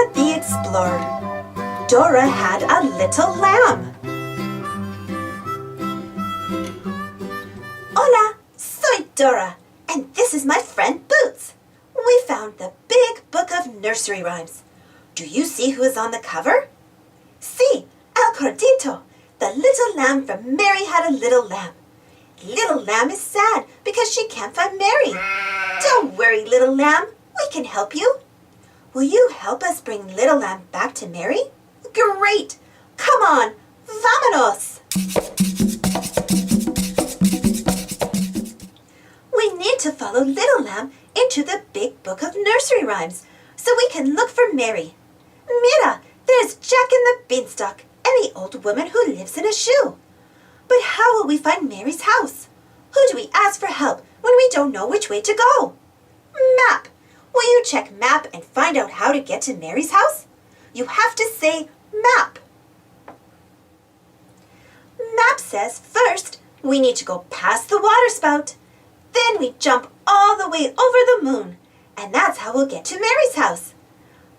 Dora the Explorer. Dora had a little lamb. Hola, soy Dora, and this is my friend Boots. We found the big book of nursery rhymes. Do you see who is on the cover? Sí, El Cordito, the little lamb from Mary Had a Little Lamb. Little lamb is sad because she can't find Mary. Don't worry, little lamb, we can help you. Will you help us bring little lamb back to Mary? Great! Come on, vámonos! We need to follow little lamb into the big book of nursery rhymes so we can look for Mary. Mira, there's Jack in the Beanstalk and the old woman who lives in a shoe. But how will we find Mary's house? Who do we ask for help when we don't know which way to go? Map! Will you check map and find out how to get to Mary's house? You have to say map. Map says first we need to go past the water spout. Then we jump all the way over the moon. And that's how we'll get to Mary's house.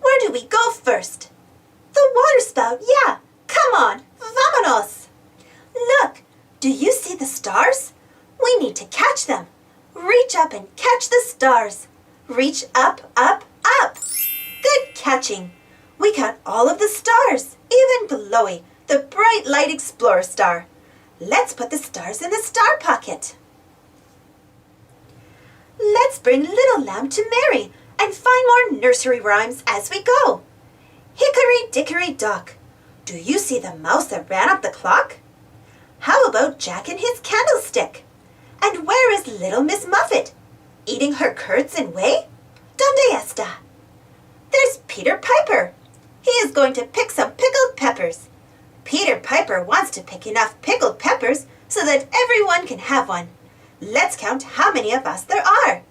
Where do we go first? The water spout, yeah. Come on, vámonos. Look, do you see the stars? We need to catch them. Reach up and catch the stars. Reach up, up, up. Good catching. We caught all of the stars, even Blowy, the bright light explorer star. Let's put the stars in the star pocket. Let's bring little lamb to Mary and find more nursery rhymes as we go. Hickory dickory dock. Do you see the mouse that ran up the clock? How about Jack and his candlestick? And where is little Miss Muffet? Eating her curds and whey? Donde está? There's Peter Piper. He is going to pick some pickled peppers. Peter Piper wants to pick enough pickled peppers so that everyone can have one. Let's count how many of us there are.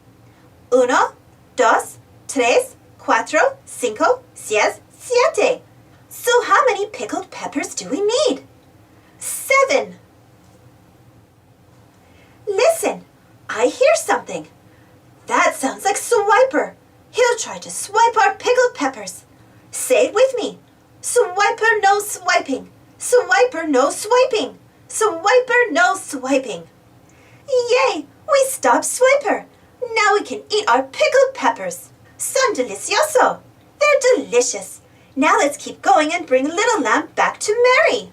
Uno, dos, tres, cuatro, cinco, seis, siete. So how many pickled peppers do we need? 7. Listen, I hear something. That sounds like Swiper. He'll try to swipe our pickled peppers. Say it with me. Swiper no swiping. Swiper no swiping. Swiper no swiping. Yay! We stopped Swiper. Now we can eat our pickled peppers. Son delicioso. They're delicious. Now let's keep going and bring little lamb back to Mary.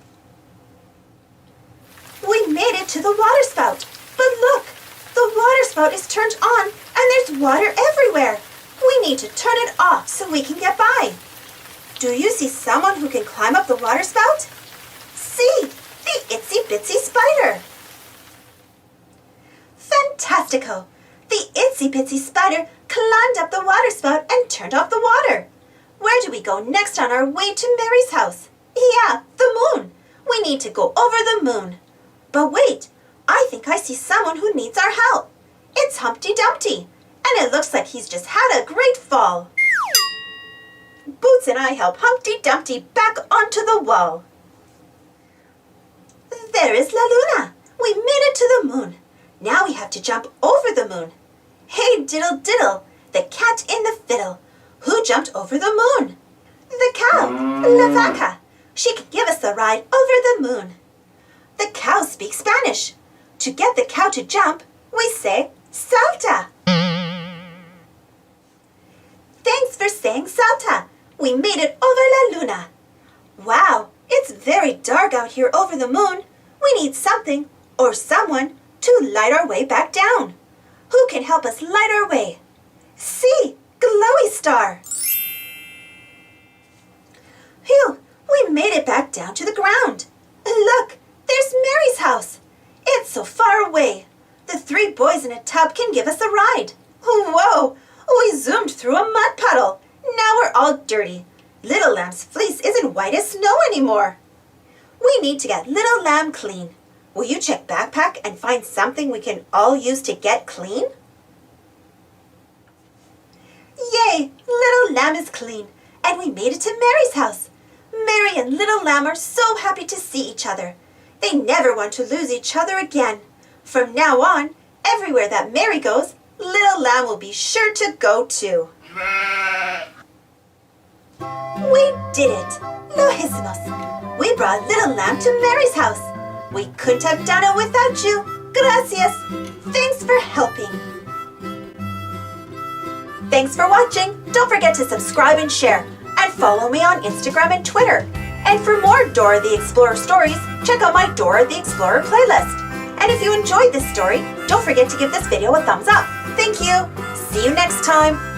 We made it to the water spout. But look, the water spout is turned on and there's water everywhere. We need to turn it off so we can get by. Do you see someone who can climb up the water spout? See, the Itsy Bitsy spider. Fantastico! The Itsy Bitsy spider climbed up the water spout and turned off the water. Where do we go next on our way to Mary's house? Yeah, the moon. We need to go over the moon. But wait, I think I see someone who needs our help. It's Humpty Dumpty, and it looks like he's just had a great fall. Boots and I help Humpty Dumpty back onto the wall. There is La Luna. We made it to the moon. Now we have to jump over the moon. Hey diddle diddle, the cat in the fiddle. Who jumped over the moon? The cow, La Vaca. She can give us a ride over the moon. The cow speaks Spanish. To get the cow to jump, we say, salta. Thanks for saying salta. We made it over La Luna. Wow, it's very dark out here over the moon. We need something or someone to light our way back down. Who can help us light our way? See, glowy star. Phew, we made it back down to the ground. Look, there's Mary's house. It's so far away. The 3 boys in a tub can give us a ride. Whoa, we zoomed through a mud puddle. Now we're all dirty. Little lamb's fleece isn't white as snow anymore. We need to get little lamb clean. Will you check backpack and find something we can all use to get clean? Yay! Little lamb is clean, and we made it to Mary's house. Mary and little lamb are so happy to see each other. They never want to lose each other again. From now on, everywhere that Mary goes, little lamb will be sure to go too. We did it! Lohismos! We brought little lamb to Mary's house. We couldn't have done it without you. Gracias! Thanks for helping. Thanks for watching. Don't forget to subscribe and share. And follow me on Instagram and Twitter. And for more Dora the Explorer stories, check out my Dora the Explorer playlist. And if you enjoyed this story, don't forget to give this video a thumbs up. Thank you. See you next time.